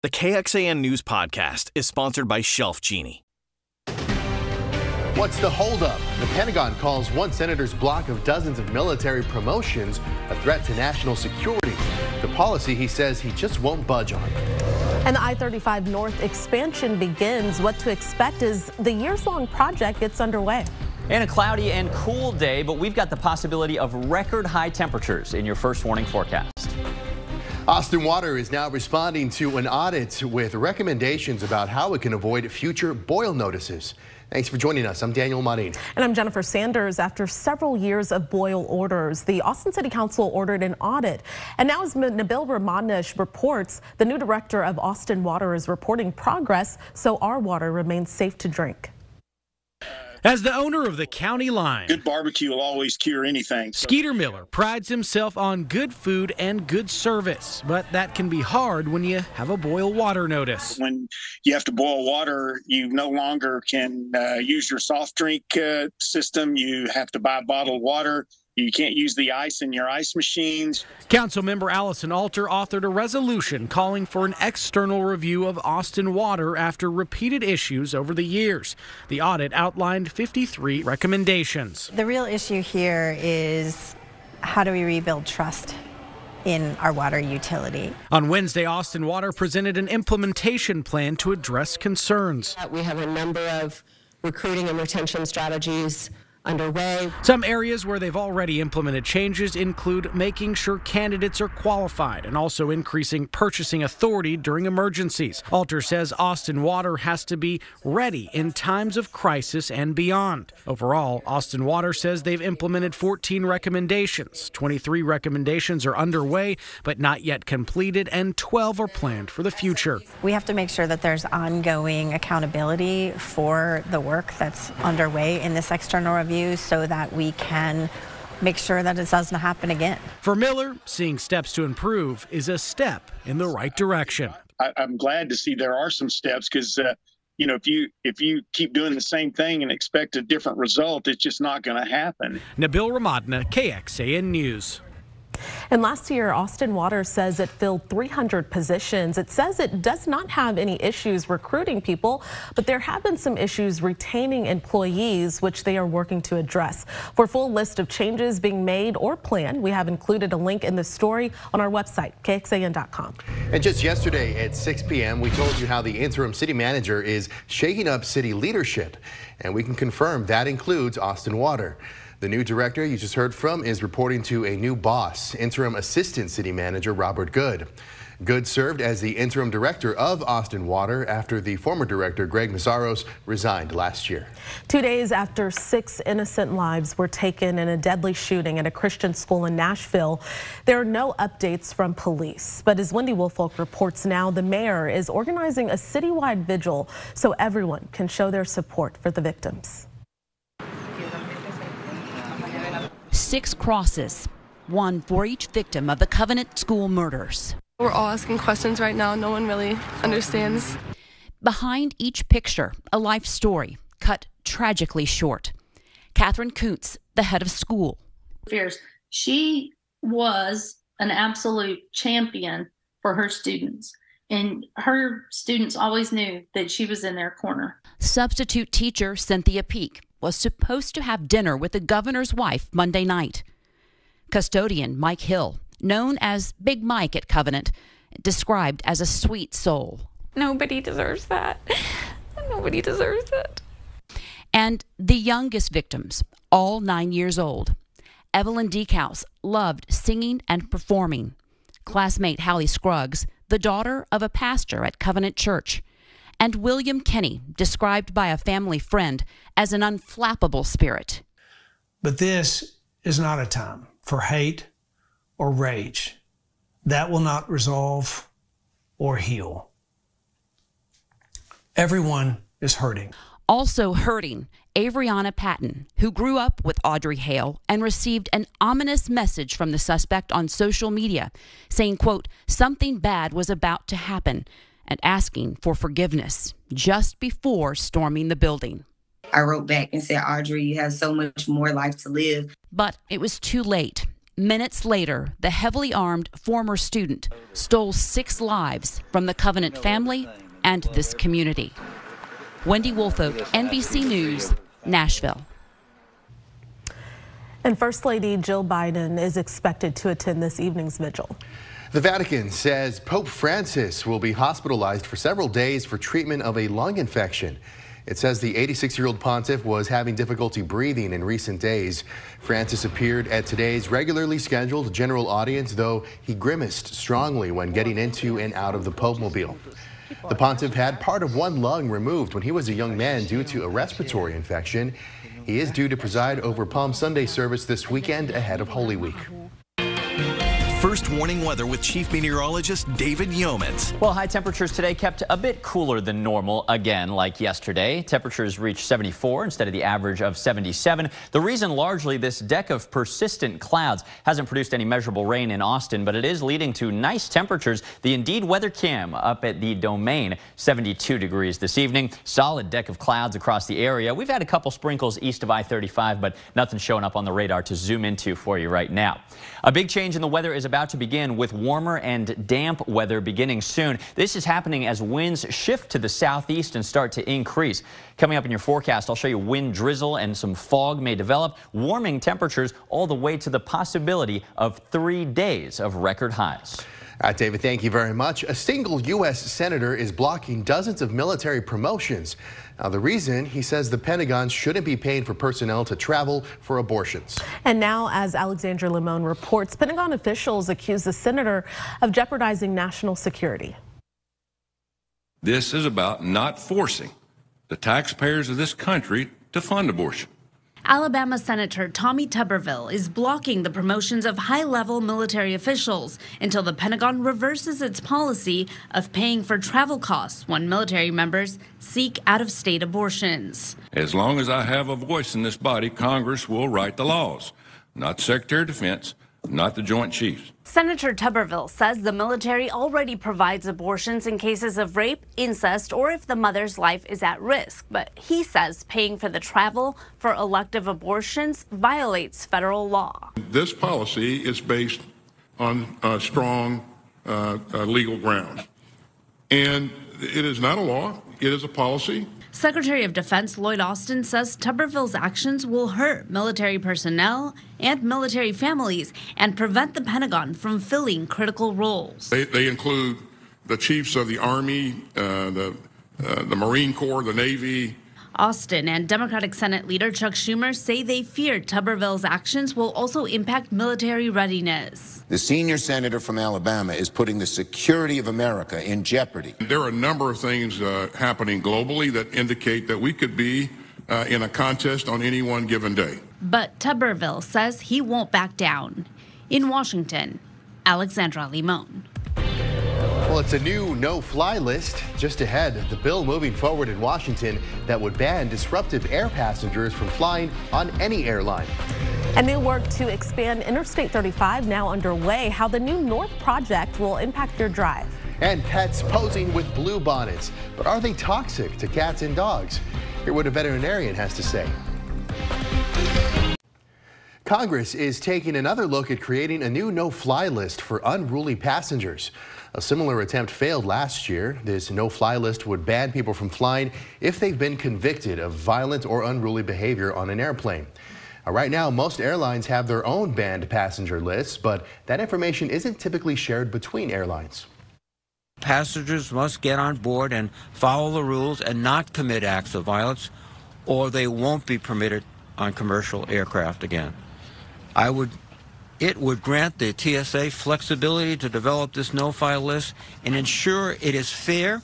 The KXAN News Podcast is sponsored by Shelf Genie. What's the holdup? The Pentagon calls one senator's block of dozens of military promotions a threat to national security. The policy he says he just won't budge on. And the I-35 North expansion begins. What to expect as the years-long project gets underway. And a cloudy and cool day, but we've got the possibility of record high temperatures in your first warning forecast. Austin Water is now responding to an audit with recommendations about how it can avoid future boil notices. Thanks for joining us. I'm Daniel Marin. And I'm Jennifer Sanders. After several years of boil orders, the Austin City Council ordered an audit. And now as Nabil Ramadnish reports, the new director of Austin Water is reporting progress so our water remains safe to drink. As the owner of the county line, good barbecue will always cure anything. Skeeter Miller prides himself on good food and good service, but that can be hard when you have a boil water notice. When you have to boil water, you no longer can use your soft drink system. You have to buy bottled water. You can't use the ice in your ice machines. Councilmember Allison Alter authored a resolution calling for an external review of Austin Water after repeated issues over the years. The audit outlined 53 recommendations. The real issue here is how do we rebuild trust in our water utility? On Wednesday, Austin Water presented an implementation plan to address concerns. We have a number of recruiting and retention strategies underway. Some areas where they've already implemented changes include making sure candidates are qualified and also increasing purchasing authority during emergencies. Alter says Austin Water has to be ready in times of crisis and beyond. Overall, Austin Water says they've implemented 14 recommendations. 23 recommendations are underway but not yet completed, and 12 are planned for the future. We have to make sure that there's ongoing accountability for the work that's underway in this external review, so that we can make sure that it doesn't happen again. For Miller, seeing steps to improve is a step in the right direction. I'm glad to see there are some steps because, if you keep doing the same thing and expect a different result, it's just not going to happen. Nabil Ramadna, KXAN News. And last year, Austin Water says it filled 300 positions. It says it does not have any issues recruiting people, but there have been some issues retaining employees, which they are working to address. For a full list of changes being made or planned, we have included a link in the story on our website, KXAN.com. And just yesterday at 6 p.m., we told you how the interim city manager is shaking up city leadership. And we can confirm that includes Austin Water. The new director you just heard from is reporting to a new boss, interim assistant city manager Robert Good. Good served as the interim director of Austin Water after the former director, Greg Mazzaros, resigned last year. 2 days after 6 innocent lives were taken in a deadly shooting at a Christian school in Nashville, there are no updates from police. But as Wendy Woolfolk reports now, the mayor is organizing a citywide vigil so everyone can show their support for the victims. 6 crosses, one for each victim of the Covenant School murders. We're all asking questions right now. No one really understands. Behind each picture, a life story cut tragically short. Catherine Kuntz, the head of school. She was an absolute champion for her students, and her students always knew that she was in their corner. Substitute teacher Cynthia Peak was supposed to have dinner with the governor's wife Monday night. Custodian Mike Hill, known as Big Mike at Covenant, described as a sweet soul. Nobody deserves that. Nobody deserves it. And the youngest victims, all 9 years old. Evelyn Deekhouse loved singing and performing. Classmate Hallie Scruggs, the daughter of a pastor at Covenant Church. And William Kenny, described by a family friend as an unflappable spirit. But this is not a time for hate or rage. That will not resolve or heal. Everyone is hurting. Also hurting, Avriana Patton, who grew up with Audrey Hale and received an ominous message from the suspect on social media saying, quote, something bad was about to happen, and asking for forgiveness just before storming the building. I wrote back and said, Audrey, you have so much more life to live. But it was too late. Minutes later, the heavily armed former student stole 6 lives from the Covenant family and this community. Wendy Wolfoak, NBC News, Nashville. And First Lady Jill Biden is expected to attend this evening's vigil. The Vatican says Pope Francis will be hospitalized for several days for treatment of a lung infection. It says the 86-year-old pontiff was having difficulty breathing in recent days. Francis appeared at today's regularly scheduled general audience, though he grimaced strongly when getting into and out of the Pope-mobile. The pontiff had part of one lung removed when he was a young man due to a respiratory infection. He is due to preside over Palm Sunday service this weekend ahead of Holy Week. First warning weather with Chief Meteorologist David Yeomans. Well, high temperatures today kept a bit cooler than normal again, like yesterday. Temperatures reached 74 instead of the average of 77. The reason largely this deck of persistent clouds hasn't produced any measurable rain in Austin, but it is leading to nice temperatures. The Indeed weather cam up at the Domain, 72 degrees this evening. Solid deck of clouds across the area. We've had a couple sprinkles east of I-35, but nothing showing up on the radar to zoom into for you right now. A big change in the weather is about to begin, with warmer and damp weather beginning soon. This is happening as winds shift to the southeast and start to increase. Coming up in your forecast, I'll show you wind drizzle and some fog may develop, warming temperatures all the way to the possibility of 3 days of record highs. All right, David, thank you very much. A single U.S. senator is blocking dozens of military promotions. Now, the reason, he says the Pentagon shouldn't be paying for personnel to travel for abortions. And now, as Alexandra Limon reports, Pentagon officials accuse the senator of jeopardizing national security. This is about not forcing the taxpayers of this country to fund abortion. Alabama Senator Tommy Tuberville is blocking the promotions of high-level military officials until the Pentagon reverses its policy of paying for travel costs when military members seek out-of-state abortions. As long as I have a voice in this body, Congress will write the laws, not the Secretary of Defense, not the Joint Chiefs. Senator Tuberville says the military already provides abortions in cases of rape, incest, or if the mother's life is at risk. But he says paying for the travel for elective abortions violates federal law. This policy is based on strong legal grounds. And it is not a law, it is a policy. Secretary of Defense Lloyd Austin says Tuberville's actions will hurt military personnel and military families and prevent the Pentagon from filling critical roles. They include the chiefs of the Army, the Marine Corps, the Navy. Austin and Democratic Senate leader Chuck Schumer say they fear Tuberville's actions will also impact military readiness. The senior senator from Alabama is putting the security of America in jeopardy. There are a number of things happening globally that indicate that we could be in a contest on any one given day. But Tuberville says he won't back down. In Washington, Alexandra Limon. Well, it's a new no-fly list just ahead. The bill moving forward in Washington that would ban disruptive air passengers from flying on any airline. A new work to expand Interstate 35 now underway. How the new North Project will impact your drive. And pets posing with blue bonnets. But are they toxic to cats and dogs? Hear what a veterinarian has to say. Congress is taking another look at creating a new no-fly list for unruly passengers. A similar attempt failed last year. This no-fly list would ban people from flying if they've been convicted of violent or unruly behavior on an airplane. Right now, most airlines have their own banned passenger lists, but that information isn't typically shared between airlines. Passengers must get on board and follow the rules and not commit acts of violence, or they won't be permitted on commercial aircraft again. It would grant the TSA flexibility to develop this no-fly list and ensure it is fair,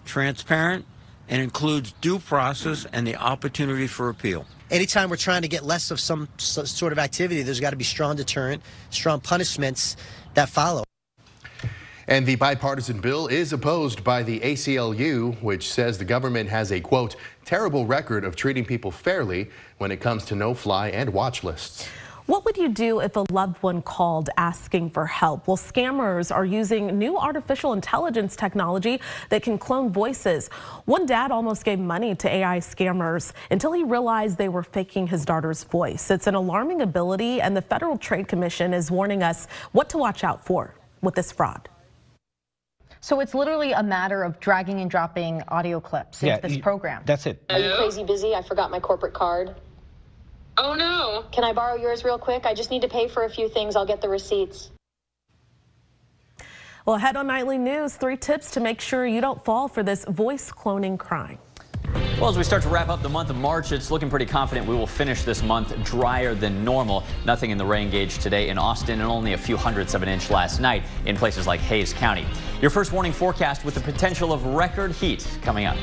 transparent, and includes due process and the opportunity for appeal. Anytime we're trying to get less of some sort of activity, there's got to be strong deterrent, strong punishments that follow. And the bipartisan bill is opposed by the ACLU, which says the government has a, quote, terrible record of treating people fairly when it comes to no-fly and watch lists. What would you do if a loved one called asking for help? Well, scammers are using new artificial intelligence technology that can clone voices. One dad almost gave money to AI scammers until he realized they were faking his daughter's voice. It's an alarming ability, and the Federal Trade Commission is warning us what to watch out for with this fraud. So it's literally a matter of dragging and dropping audio clips into this program. That's it. Are you crazy busy? I forgot my corporate card. Oh no. Can I borrow yours real quick? I just need to pay for a few things. I'll get the receipts. Well, ahead on Nightly News, 3 tips to make sure you don't fall for this voice cloning crime. Well, as we start to wrap up the month of March, it's looking pretty confident we will finish this month drier than normal. Nothing in the rain gauge today in Austin, and only a few hundredths of an inch last night in places like Hayes County. Your first warning forecast with the potential of record heat coming up.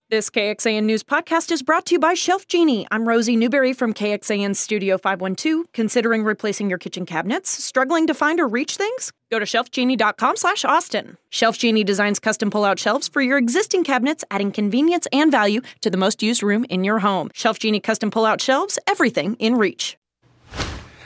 This KXAN News podcast is brought to you by Shelf Genie. I'm Rosie Newberry from KXAN Studio 512. Considering replacing your kitchen cabinets? Struggling to find or reach things? Go to shelfgenie.com/Austin. Shelf Genie designs custom pull-out shelves for your existing cabinets, adding convenience and value to the most used room in your home. Shelf Genie custom pull-out shelves, everything in reach.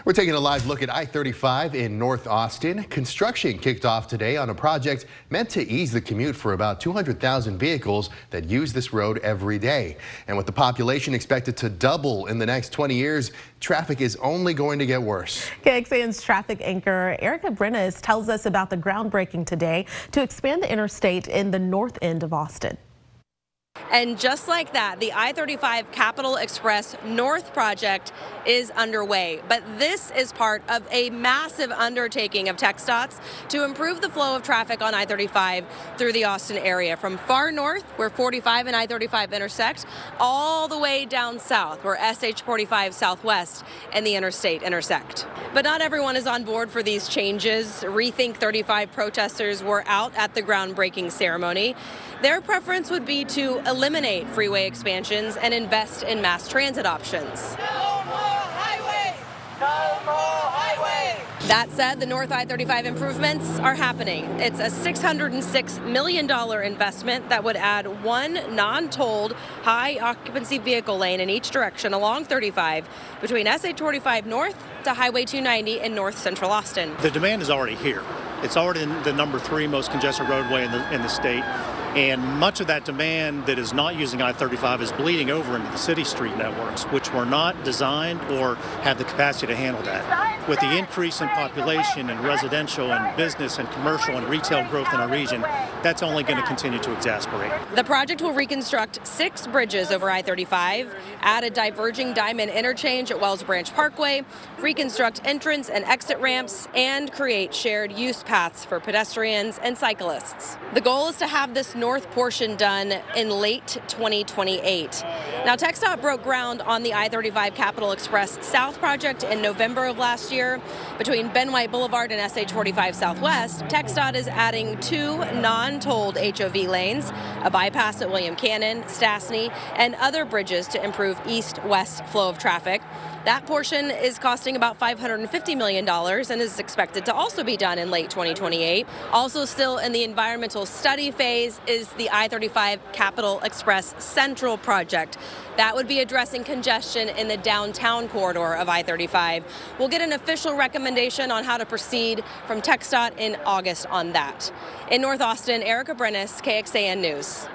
We're taking a live look at I-35 in North Austin. Construction kicked off today on a project meant to ease the commute for about 200,000 vehicles that use this road every day. And with the population expected to double in the next 20 years, traffic is only going to get worse. KXAN's traffic anchor Erica Brennes tells us about the groundbreaking today to expand the interstate in the north end of Austin. And just like that, the I-35 Capital Express North project is underway. But this is part of a massive undertaking of TxDOT's to improve the flow of traffic on I-35 through the Austin area, from far north, where 45 and I-35 intersect, all the way down south, where SH-45 Southwest and the interstate intersect. But not everyone is on board for these changes. Rethink 35 protesters were out at the groundbreaking ceremony. Their preference would be to eliminate freeway expansions and invest in mass transit options. No more highway! No more highway! That said, the North I-35 improvements are happening. It's a $606 million investment that would add one non-tolled high-occupancy vehicle lane in each direction along 35 between SH-45 North to Highway 290 in north central Austin. The demand is already here. It's already the number 3 most congested roadway in the state. And much of that demand that is not using I-35 is bleeding over into the city street networks, which were not designed or have the capacity to handle that. With the increase in population and residential and business and commercial and retail growth in our region, that's only going to continue to exacerbate. The project will reconstruct 6 bridges over I-35, add a diverging diamond interchange at Wells Branch Parkway, reconstruct entrance and exit ramps, and create shared use paths for pedestrians and cyclists. The goal is to have this north portion done in late 2028. Now, TxDOT broke ground on the I-35 Capital Express South project in November of last year. Between Ben White Boulevard and SH-45 Southwest, TxDOT is adding 2 non-tolled HOV lanes, a bypass at William Cannon, Stastny, and other bridges to improve east-west flow of traffic. That portion is costing about $550 million and is expected to also be done in late 2028. Also still in the environmental study phase is the I-35 Capital Express Central project. That would be addressing congestion in the downtown corridor of I-35. We'll get an official recommendation on how to proceed from TxDOT in August on that. In North Austin, Erica Brennes, KXAN News.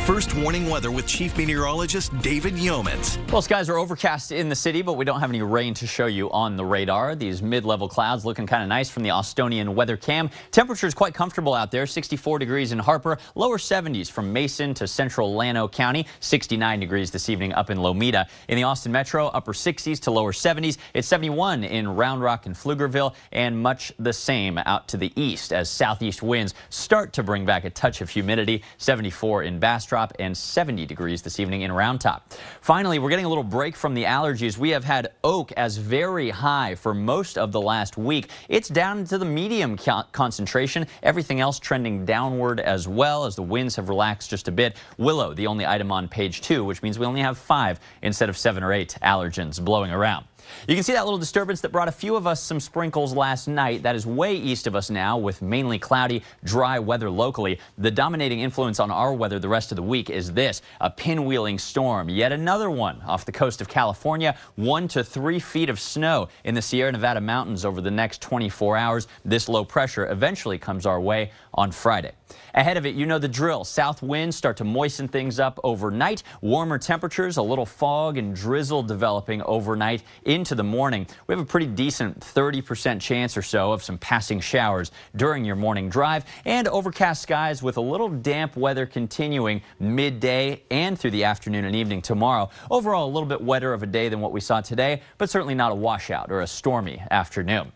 First warning weather with Chief Meteorologist David Yeomans. Well, skies are overcast in the city, but we don't have any rain to show you on the radar. These mid-level clouds looking kind of nice from the Austonian weather cam. Temperature is quite comfortable out there, 64 degrees in Harper, lower 70s from Mason to central Llano County, 69 degrees this evening up in Lomita. In the Austin Metro, upper 60s to lower 70s. It's 71 in Round Rock and Pflugerville, and much the same out to the east as southeast winds start to bring back a touch of humidity, 74 in Bastrop and 70 degrees this evening in Round Top. Finally, we're getting a little break from the allergies. We have had Oak as very high for most of the last week. It's down to the medium concentration. Everything else trending downward as well as the winds have relaxed just a bit. Willow, the only item on page 2, which means we only have 5 instead of 7 or 8 allergens blowing around. You can see that little disturbance that brought a few of us some sprinkles last night. That is way east of us now with mainly cloudy, dry weather locally. The dominating influence on our weather the rest of the week week is this, a pinwheeling storm. Yet another one off the coast of California, 1 to 3 feet of snow in the Sierra Nevada mountains over the next 24 hours. This low pressure eventually comes our way on Friday. Ahead of it, you know the drill. South winds start to moisten things up overnight. Warmer temperatures, a little fog and drizzle developing overnight into the morning. We have a pretty decent 30% chance or so of some passing showers during your morning drive, and overcast skies with a little damp weather continuing midday and through the afternoon and evening tomorrow. Overall, a little bit wetter of a day than what we saw today, but certainly not a washout or a stormy afternoon.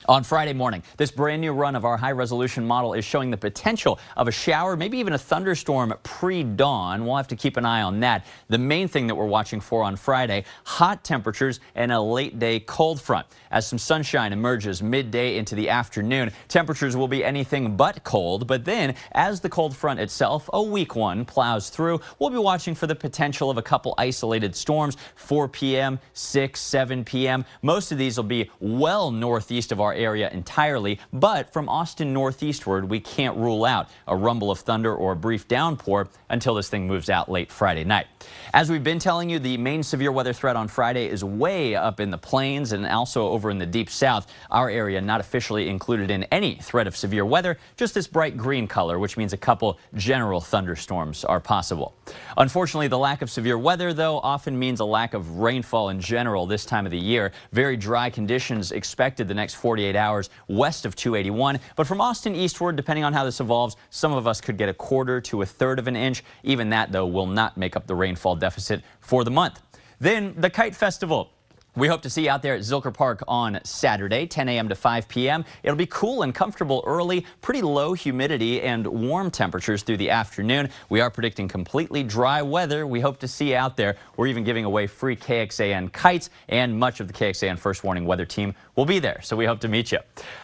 On Friday morning, this brand new run of our high-resolution model is showing the potential of a shower, maybe even a thunderstorm pre-dawn. We'll have to keep an eye on that. The main thing that we're watching for on Friday, hot temperatures and a late-day cold front. As some sunshine emerges midday into the afternoon, temperatures will be anything but cold. But then, as the cold front itself, a weak one, plows through, we'll be watching for the potential of a couple isolated storms, 4 p.m., 6, 7 p.m. Most of these will be well northeast of our area entirely, but from Austin northeastward, we can't rule out a rumble of thunder or a brief downpour until this thing moves out late Friday night. As we've been telling you, the main severe weather threat on Friday is way up in the plains and also over in the deep south. Our area not officially included in any threat of severe weather, just this bright green color, which means a couple general thunderstorms are possible. Unfortunately, the lack of severe weather, though, often means a lack of rainfall in general this time of the year. Very dry conditions expected the next 48 hours west of 281, but from Austin eastward, depending on how this evolves, some of us could get a quarter to a third of an inch. Even that, though, will not make up the rainfall deficit for the month. Then the Kite Festival. We hope to see you out there at Zilker Park on Saturday, 10 a.m. to 5 p.m. It'll be cool and comfortable early, pretty low humidity and warm temperatures through the afternoon. We are predicting completely dry weather. We hope to see you out there. We're even giving away free KXAN kites, and much of the KXAN First Warning weather team will be there, so we hope to meet you.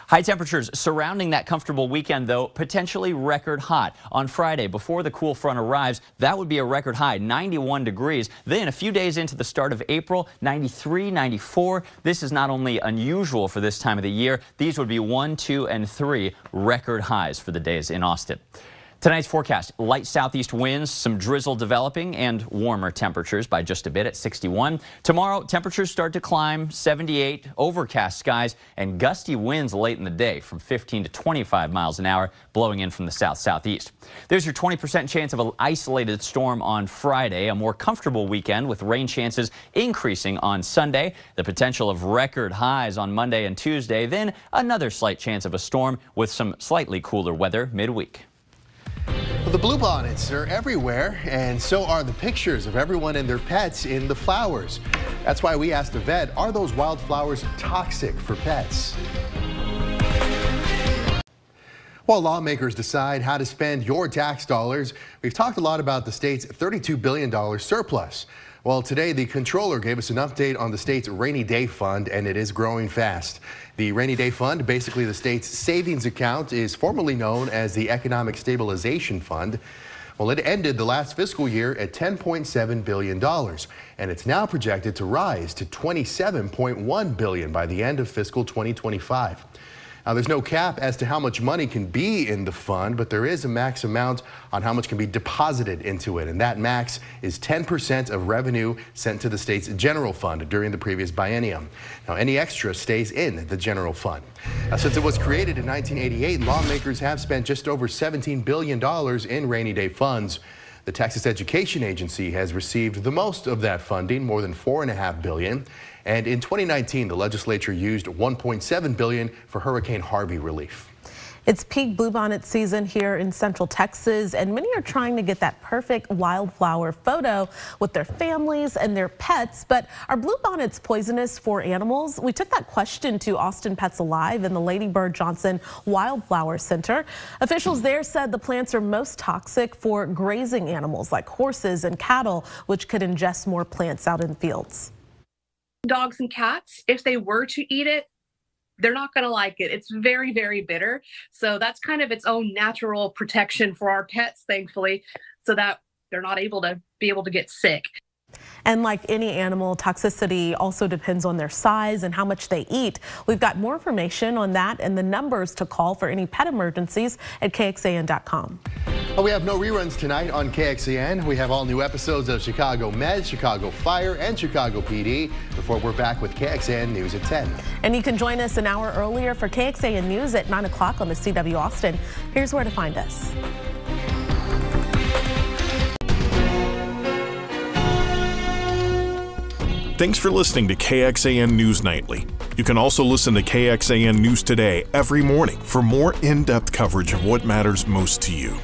High temperatures surrounding that comfortable weekend, though, potentially record hot. On Friday, before the cool front arrives, that would be a record high, 91 degrees. Then a few days into the start of April, 93, 94. This is not only unusual for this time of the year, these would be 1, 2, and 3 record highs for the days in Austin. Tonight's forecast, light southeast winds, some drizzle developing, and warmer temperatures by just a bit at 61. Tomorrow, temperatures start to climb, 78, overcast skies, and gusty winds late in the day from 15 to 25 miles an hour blowing in from the south-southeast. There's your 20% chance of an isolated storm on Friday, a more comfortable weekend with rain chances increasing on Sunday, the potential of record highs on Monday and Tuesday, then another slight chance of a storm with some slightly cooler weather midweek. Well, the bluebonnets are everywhere, and so are the pictures of everyone and their pets in the flowers. That's why we asked a vet, are those wildflowers toxic for pets? While lawmakers decide how to spend your tax dollars, we've talked a lot about the state's $32 billion surplus. Well, today the controller gave us an update on the state's rainy day fund, and it is growing fast. The rainy day fund, basically the state's savings account, is formerly known as the Economic Stabilization Fund. Well, it ended the last fiscal year at $10.7 billion, and it's now projected to rise to $27.1 billion by the end of fiscal 2025. Now, there's no cap as to how much money can be in the fund, but there is a max amount on how much can be deposited into it, and that max is 10% of revenue sent to the state's general fund during the previous biennium. Now, any extra stays in the general fund. Now, since it was created in 1988, lawmakers have spent just over $17 billion in rainy day funds. The Texas Education Agency has received the most of that funding, more than $4.5 billion. And in 2019, the legislature used $1.7 billion for Hurricane Harvey relief. It's peak bluebonnet season here in Central Texas, and many are trying to get that perfect wildflower photo with their families and their pets. But are bluebonnets poisonous for animals? We took that question to Austin Pets Alive and the Lady Bird Johnson Wildflower Center. Officials there said the plants are most toxic for grazing animals like horses and cattle, which could ingest more plants out in fields. Dogs and cats, if they were to eat it, they're not going to like it. It's very, very bitter. So that's kind of its own natural protection for our pets, thankfully, so that they're not able to get sick. And like any animal, toxicity also depends on their size and how much they eat. We've got more information on that and the numbers to call for any pet emergencies at KXAN.com. Well, we have no reruns tonight on KXAN. We have all new episodes of Chicago Med, Chicago Fire, and Chicago PD before we're back with KXAN News at 10. And you can join us an hour earlier for KXAN News at 9 o'clock on the CW Austin. Here's where to find us. Thanks for listening to KXAN News Nightly. You can also listen to KXAN News Today every morning for more in-depth coverage of what matters most to you.